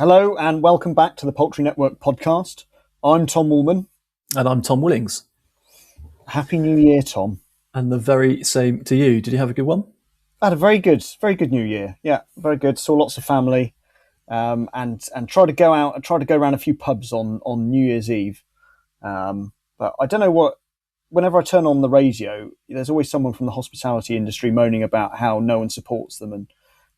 Hello and welcome back to the Poultry Network podcast. I'm Tom Woolman. And I'm Tom Williams. Happy New Year, Tom. And the very same to you. Did you have a good one? I had a very good New Year. Yeah, very good. Saw lots of family, and tried to go out. I tried to go around a few pubs on New Year's Eve. But I don't know what. Whenever I turn on the radio, there's always someone from the hospitality industry moaning about how no one supports them.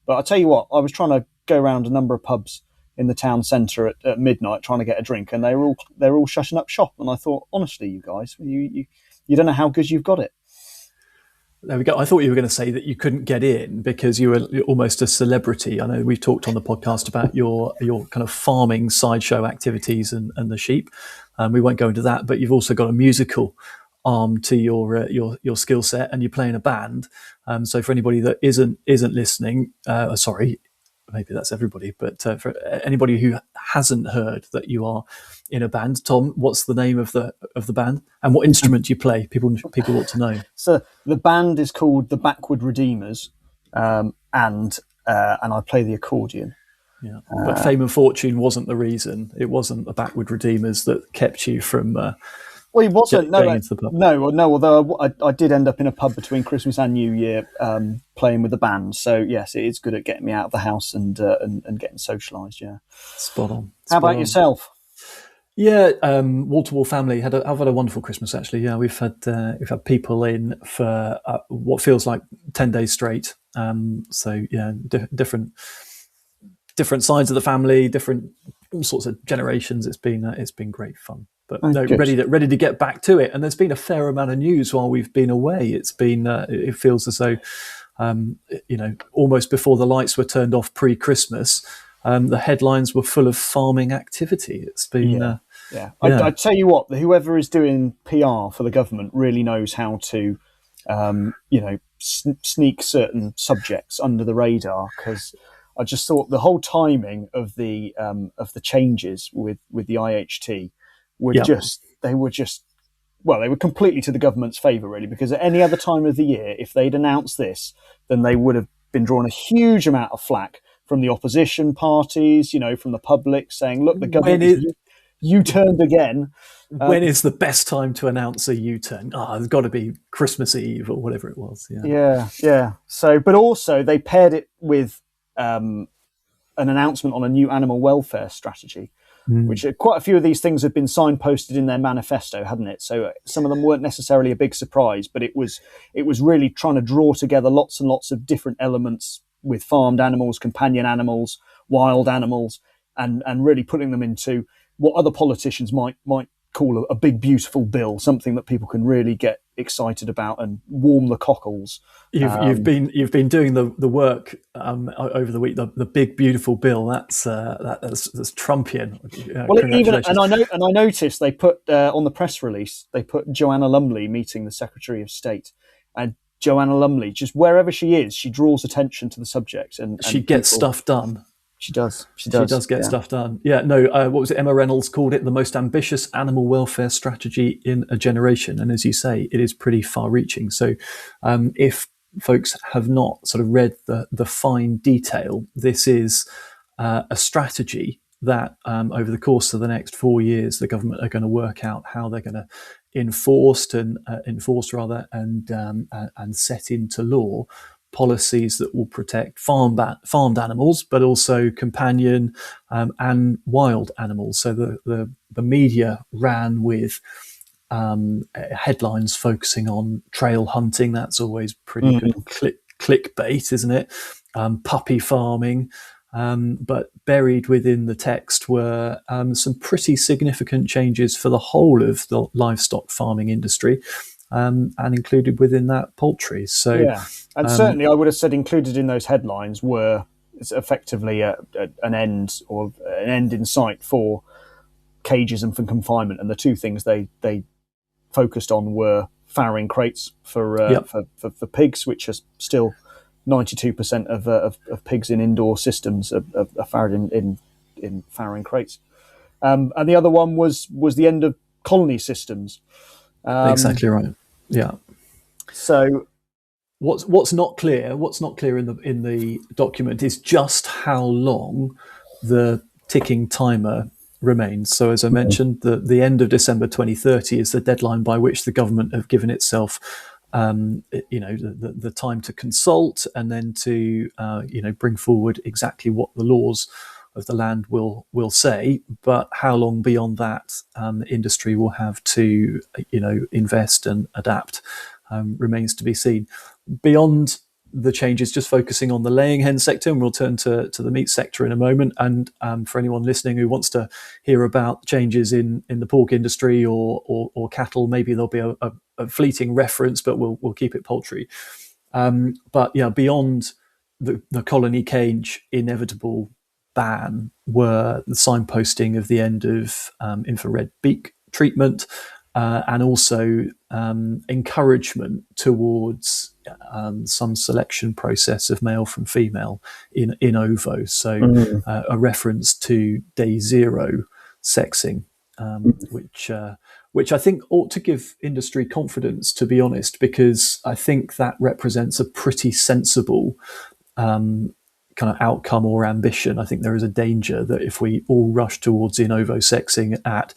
But I tell you what, I was trying to go around a number of pubs in the town centre at midnight trying to get a drink, and they're all shutting up shop. And I thought, honestly, you guys, you don't know how good you've got it. There we go. I thought you were going to say that you couldn't get in because you're almost a celebrity. I know we've talked on the podcast about your kind of farming sideshow activities and the sheep. We won't go into that, but you've also got a musical arm to your skill set, and you're playing a band. So for anybody that isn't listening, sorry, maybe that's everybody, but for anybody who hasn't heard that you are in a band, Tom, what's the name of the band and what instrument do you play? People ought to know. So the band is called the Backwood Redeemers, and I play the accordion. Yeah, but fame and fortune wasn't the reason. It wasn't the Backwood Redeemers that kept you from. Well, it wasn't. Into the pub. No. Although I did end up in a pub between Christmas and New Year, playing with the band. So yes, it is good at getting me out of the house and getting socialised. Yeah, spot on. How about yourself? Yeah, wall-to-wall family. I've had a wonderful Christmas actually. Yeah, we've had people in for what feels like 10 days straight. So yeah, different sides of the family, all sorts of generations. It's been great fun. But ready to get back to it. And there's been a fair amount of news while we've been away. It's been it feels as though almost before the lights were turned off pre-Christmas, the headlines were full of farming activity. It's been I tell you what, whoever is doing PR for the government really knows how to sneak certain subjects under the radar, because I just thought the whole timing of the changes with the IHT were they were completely to the government's favour, really, because at any other time of the year, if they'd announced this, then they would have been drawing a huge amount of flack from the opposition parties, from the public, saying, look, the government U-turned again. When is the best time to announce a U-turn? It's got to be Christmas Eve or whatever it was. Yeah. So, but also they paired it with an announcement on a new animal welfare strategy, which quite a few of these things have been signposted in their manifesto, hadn't it? So some of them weren't necessarily a big surprise, but it was really trying to draw together lots and lots of different elements with farmed animals, companion animals, wild animals, and really putting them into what other politicians might call a big, beautiful bill, something that people can really get excited about and warm the cockles. You've been doing the work over the week. The big, beautiful bill. That's Trumpian. I noticed they put on the press release, they put Joanna Lumley meeting the Secretary of State, and Joanna Lumley, just wherever she is, she draws attention to the subject, and she gets stuff done. She does get stuff done. Yeah, no, what was it? Emma Reynolds called it the most ambitious animal welfare strategy in a generation. And as you say, it is pretty far reaching. So if folks have not sort of read the fine detail, this is a strategy that over the course of the next 4 years, the government are going to work out how they're going to enforce and set into law policies that will protect farmed animals, but also companion and wild animals. So the media ran with headlines focusing on trail hunting. That's always pretty good clickbait, isn't it? Puppy farming. But buried within the text were some pretty significant changes for the whole of the livestock farming industry. And included within that poultry. So, yeah, and certainly I would have said included in those headlines were effectively an end in sight for cages and for confinement. And the two things they focused on were farrowing crates for pigs, which are still 92% of pigs in indoor systems are farrowed in farrowing crates. And the other one was the end of colony systems. Exactly right. Yeah. So, what's not clear in the document is just how long the ticking timer remains. So as I mentioned, the end of December 2030 is the deadline by which the government have given itself the time to consult and then to bring forward exactly what the laws of the land will say. But how long beyond that the industry will have to invest and adapt remains to be seen. Beyond the changes, just focusing on the laying hen sector, and we'll turn to the meat sector in a moment. And for anyone listening who wants to hear about changes in the pork industry or cattle, maybe there'll be a fleeting reference, but we'll keep it poultry. But yeah, beyond the colony cage inevitable ban were the signposting of the end of infrared beak treatment, and also encouragement towards some selection process of male from female in ovo. So a reference to day zero sexing, which I think ought to give industry confidence, to be honest, because I think that represents a pretty sensible kind of outcome or ambition. I think there is a danger that if we all rush towards in ovo sexing at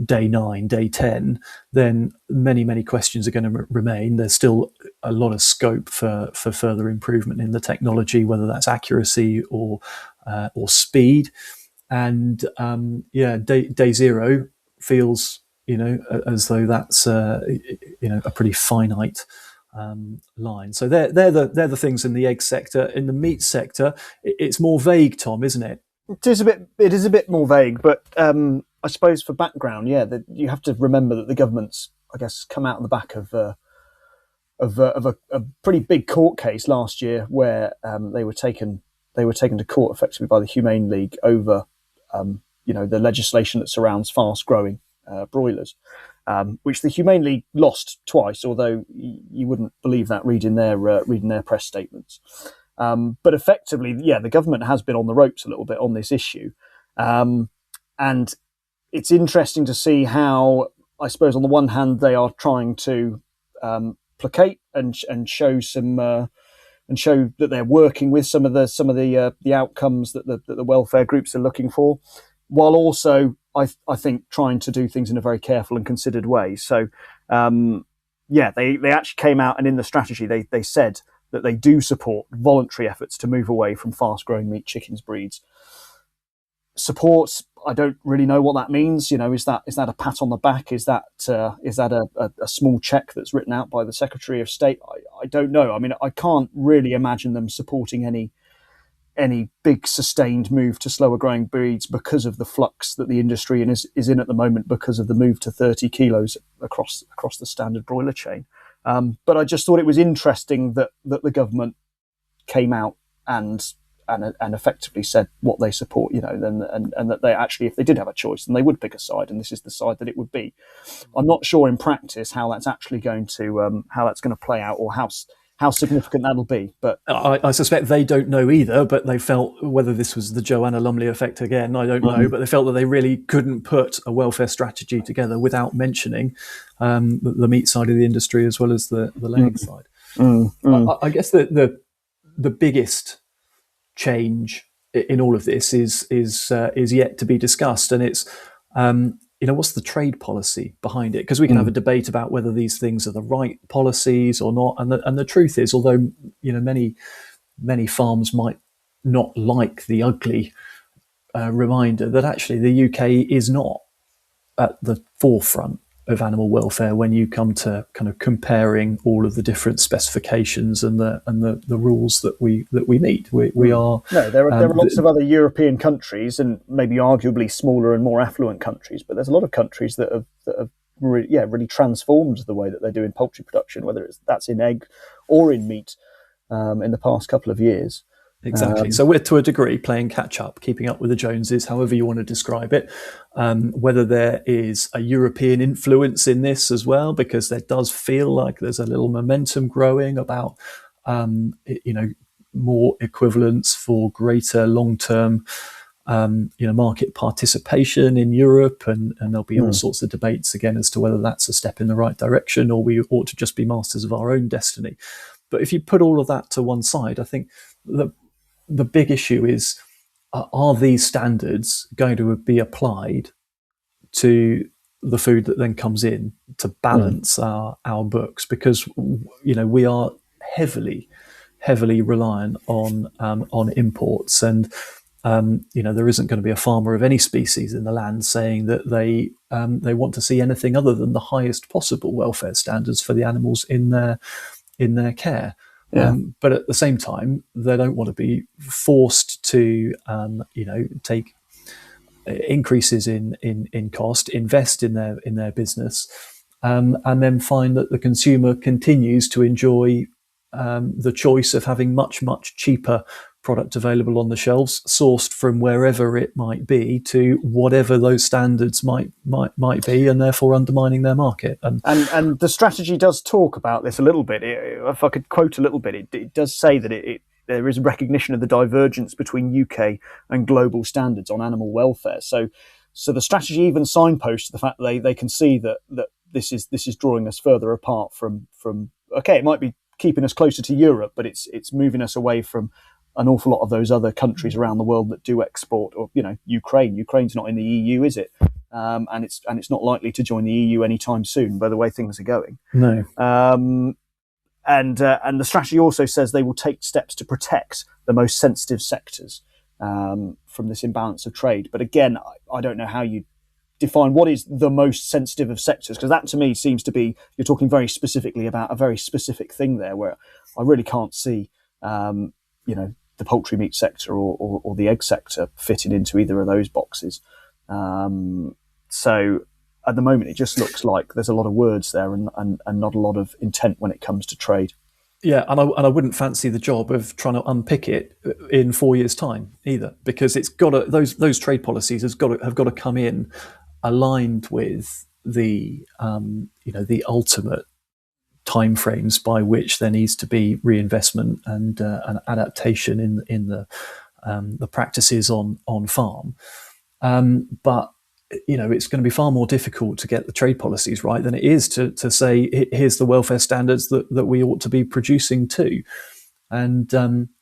day 9, day 10, then many questions are going to remain. There's still a lot of scope for further improvement in the technology, whether that's accuracy or speed. And day zero feels as though that's a pretty finite line. So they're the things in the egg sector. In the meat sector, it's more vague, Tom, isn't it? It is a bit more vague, but I suppose for background, you have to remember that the government's, I guess, come out on the back of a pretty big court case last year where they were taken to court effectively by the Humane League over the legislation that surrounds fast growing broilers. Which the Humane League lost twice, although you wouldn't believe that reading their press statements. But effectively, the government has been on the ropes a little bit on this issue, and it's interesting to see how, I suppose, on the one hand, they are trying to placate and show and show that they're working with some of the outcomes that the welfare groups are looking for, while also I think trying to do things in a very careful and considered way. So, they actually came out, and in the strategy, they said that they do support voluntary efforts to move away from fast-growing meat chickens breeds. Support, I don't really know what that means. Is that a pat on the back? Is that a small check that's written out by the Secretary of State? I don't know. I mean, I can't really imagine them supporting any big sustained move to slower growing breeds because of the flux that the industry is in at the moment because of the move to 30 kilos across the standard broiler chain. But I just thought it was interesting that the government came out and effectively said what they support, and that they actually, if they did have a choice, then they would pick a side, and this is the side that it would be. I'm not sure in practice how that's actually going to play out, or how significant that'll be. But I suspect they don't know either, but they felt, whether this was the Joanna Lumley effect again, I don't know, but they felt that they really couldn't put a welfare strategy together without mentioning the meat side of the industry as well as the laying side. I guess the biggest change in all of this is yet to be discussed, and it's what's the trade policy behind it? Because we can have a debate about whether these things are the right policies or not. And the truth is, although many farms might not like the ugly reminder that actually the UK is not at the forefront of animal welfare when you come to kind of comparing all of the different specifications and the rules that we meet. We are there are lots of other European countries, and maybe arguably smaller and more affluent countries, but there's a lot of countries that have really transformed the way that they're doing poultry production, whether that's in egg or in meat, in the past couple of years. Exactly. So we're, to a degree, playing catch up, keeping up with the Joneses, however you want to describe it. Whether there is a European influence in this as well, because there does feel like there's a little momentum growing about, more equivalence for greater long-term, market participation in Europe, and there'll be all sorts of debates again as to whether that's a step in the right direction or we ought to just be masters of our own destiny. But if you put all of that to one side, I think the big issue is are these standards going to be applied to the food that then comes in to balance our books? Because we are heavily reliant on imports, and there isn't going to be a farmer of any species in the land saying that they want to see anything other than the highest possible welfare standards for the animals in their care. Yeah. But at the same time, they don't want to be forced to take increases in cost, invest in their business, and then find that the consumer continues to enjoy the choice of having much cheaper product available on the shelves, sourced from wherever it might be to whatever those standards might be, and therefore undermining their market. And the strategy does talk about this a little bit. If I could quote a little bit, it does say that there is recognition of the divergence between UK and global standards on animal welfare. So the strategy even signposts the fact that they can see that this is drawing us further apart from. Okay, it might be keeping us closer to Europe, but it's moving us away from an awful lot of those other countries around the world that do export. Or Ukraine. Ukraine's not in the EU, is it? And it's not likely to join the EU anytime soon, by the way things are going. No. And the strategy also says they will take steps to protect the most sensitive sectors from this imbalance of trade. But again, I don't know how you define what is the most sensitive of sectors, because that to me seems to be, you're talking very specifically about a very specific thing there, where I really can't see the poultry meat sector or the egg sector fitting into either of those boxes. So at the moment, it just looks like there's a lot of words there and not a lot of intent when it comes to trade. Yeah, and I wouldn't fancy the job of trying to unpick it in 4 years' time either, because it's got to, those trade policies have got to come in aligned with the the ultimate timeframes by which there needs to be reinvestment and an adaptation in the practices on farm. But it's going to be far more difficult to get the trade policies right than it is to say, here's the welfare standards that we ought to be producing to. And,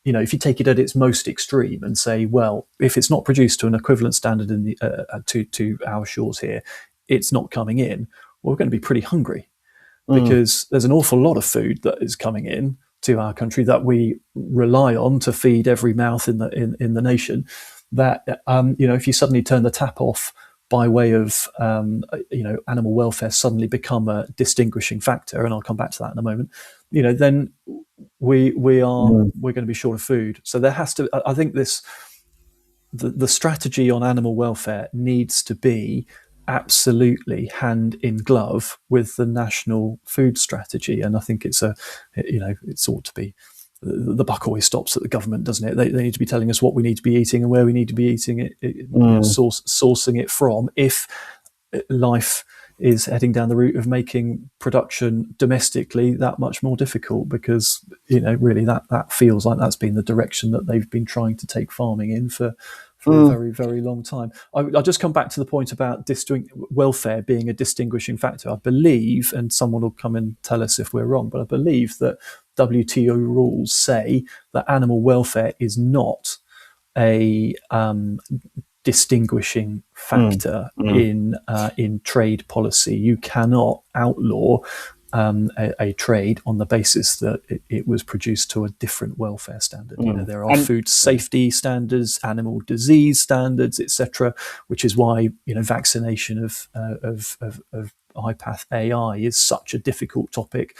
if you take it at its most extreme and say, well, if it's not produced to an equivalent standard in the to our shores here, it's not coming in, well, we're going to be pretty hungry, because there's an awful lot of food that is coming in to our country that we rely on to feed every mouth in the nation, that, if you suddenly turn the tap off by way of, animal welfare suddenly become a distinguishing factor, and I'll come back to that in a moment, then we're going to be short of food. So there has to, I think the strategy on animal welfare needs to be absolutely hand in glove with the national food strategy. And I think it's ought to be, the buck always stops at the government, doesn't it? They need to be telling us what we need to be eating and where we need to be eating it, sourcing it from, if life is heading down the route of making production domestically that much more difficult, because really that feels like that's been the direction that they've been trying to take farming in for a very, very long time. I'll just come back to the point about welfare being a distinguishing factor. I believe, and someone will come and tell us if we're wrong, but I believe that WTO rules say that animal welfare is not a distinguishing factor in trade policy. You cannot outlaw a trade on the basis that it was produced to a different welfare standard. There are food safety standards, animal disease standards, etc., which is why vaccination of iPath AI is such a difficult topic,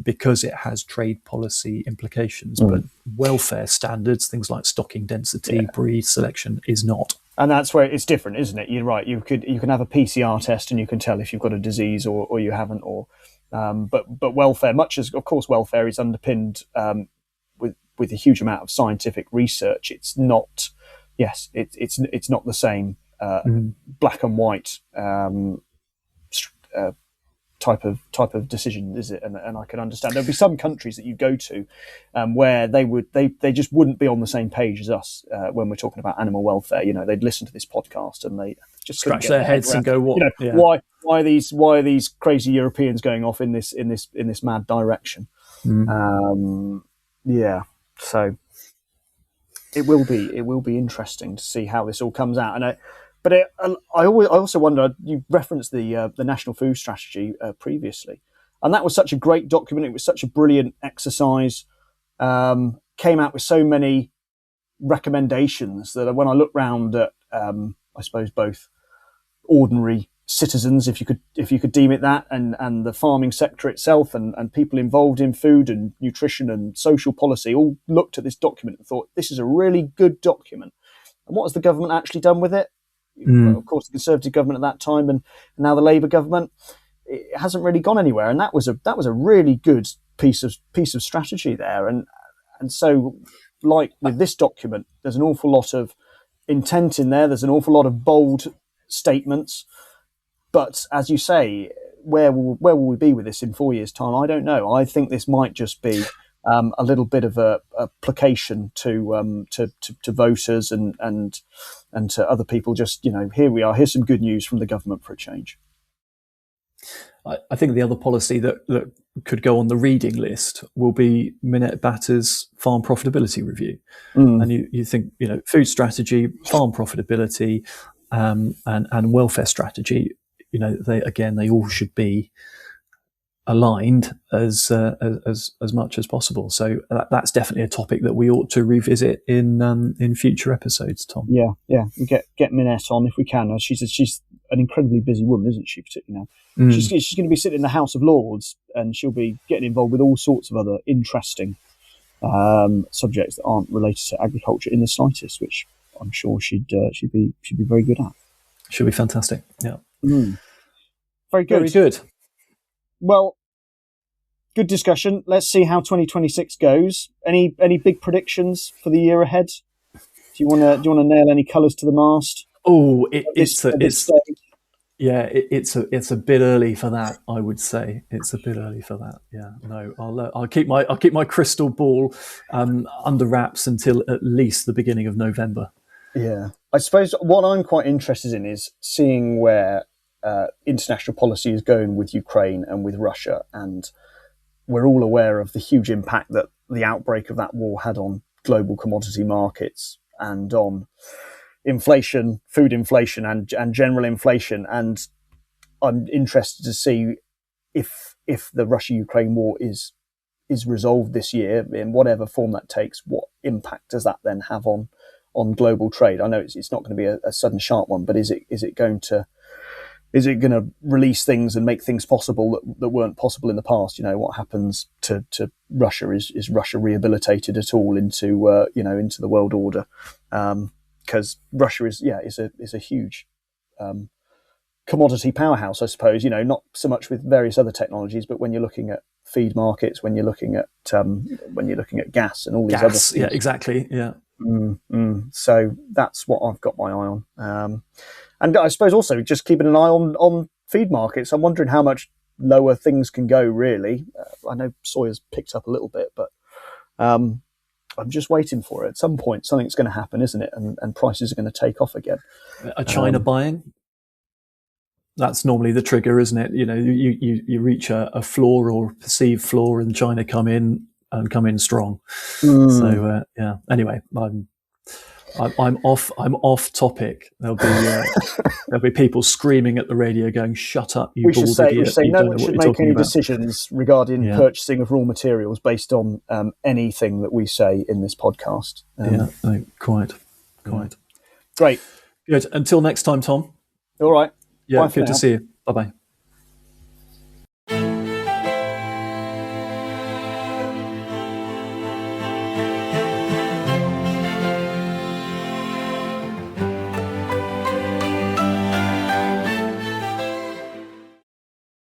because it has trade policy implications. But welfare standards, things like stocking density, breed selection, is not. And that's where it's different, isn't it? You're right. You can have a PCR test and you can tell if you've got a disease or you haven't. But welfare, much as of course welfare is underpinned with a huge amount of scientific research, it's not. Yes, it's not the same black and white type of decision, is it? And I can understand there'll be some countries that you go to where they just wouldn't be on the same page as us when we're talking about animal welfare. They'd listen to this podcast and they just scratch their heads and go, "What? Why are these crazy Europeans going off in this mad direction?" So It will be. It will be interesting to see how this all comes out. I also wonder. You referenced the National Food Strategy previously, and that was such a great document. It was such a brilliant exercise. Came out with so many recommendations that when I look round at, I suppose, both ordinary citizens, if you could deem it that, and the farming sector itself, and people involved in food and nutrition and social policy, all looked at this document and thought, this is a really good document. And what has the government actually done with it? Well, of course, the Conservative government at that time, and now the Labour government, it hasn't really gone anywhere. And that was a really good piece of strategy there. And so, like with this document, there's an awful lot of intent in there. There's an awful lot of bold statements. But as you say, where will we be with this in 4 years' time? I don't know. I think this might just be a little bit of a placation to voters and to other people. Just, here we are. Here's some good news from the government for a change. I think the other policy that could go on the reading list will be Minette Batter's farm profitability review. And you think, food strategy, farm profitability, and welfare strategy. They all should be aligned as much as possible. So that's definitely a topic that we ought to revisit in future episodes, Tom. Yeah. We get Minette on if we can. She's an incredibly busy woman, isn't she? Particularly now, she's going to be sitting in the House of Lords, and she'll be getting involved with all sorts of other interesting subjects that aren't related to agriculture in the slightest, which I'm sure she'd be very good at. Should be fantastic. Yeah. Very good. Very good. Well, good discussion. Let's see how 2026 goes. Any big predictions for the year ahead? Do you want to nail any colours to the mast? Oh, it's a bit early for that. I would say it's a bit early for that. Yeah, no, I'll keep my crystal ball under wraps until at least the beginning of November. Yeah, I suppose what I'm quite interested in is seeing where international policy is going with Ukraine and with Russia, and we're all aware of the huge impact that the outbreak of that war had on global commodity markets and on inflation, food inflation, and general inflation. And I'm interested to see if the Russia-Ukraine war is resolved this year in whatever form that takes. What impact does that then have on global trade? I know it's not going to be a sudden sharp one, but is it going to release things and make things possible that weren't possible in the past? What happens to Russia? Is Russia rehabilitated at all into the world order? Because Russia is a huge commodity powerhouse, I suppose. Not so much with various other technologies, but when you're looking at feed markets, when you're looking at gas and all these other things. Yeah, exactly. Yeah. So that's what I've got my eye on. And I suppose also just keeping an eye on feed markets. I'm wondering how much lower things can go, really. I know soya's picked up a little bit, but I'm just waiting for it. At some point, something's going to happen, isn't it? And prices are going to take off again. Are China buying? That's normally the trigger, isn't it? You reach a floor or perceived floor, and China come in strong. So anyway, I'm off topic. There'll be people screaming at the radio going, "Shut up, you bald idiot." We should say no one should make any decisions regarding purchasing of raw materials based on anything that we say in this podcast. Quite. Great. Good. Until next time, Tom. All right. Yeah, good to see you. Bye-bye.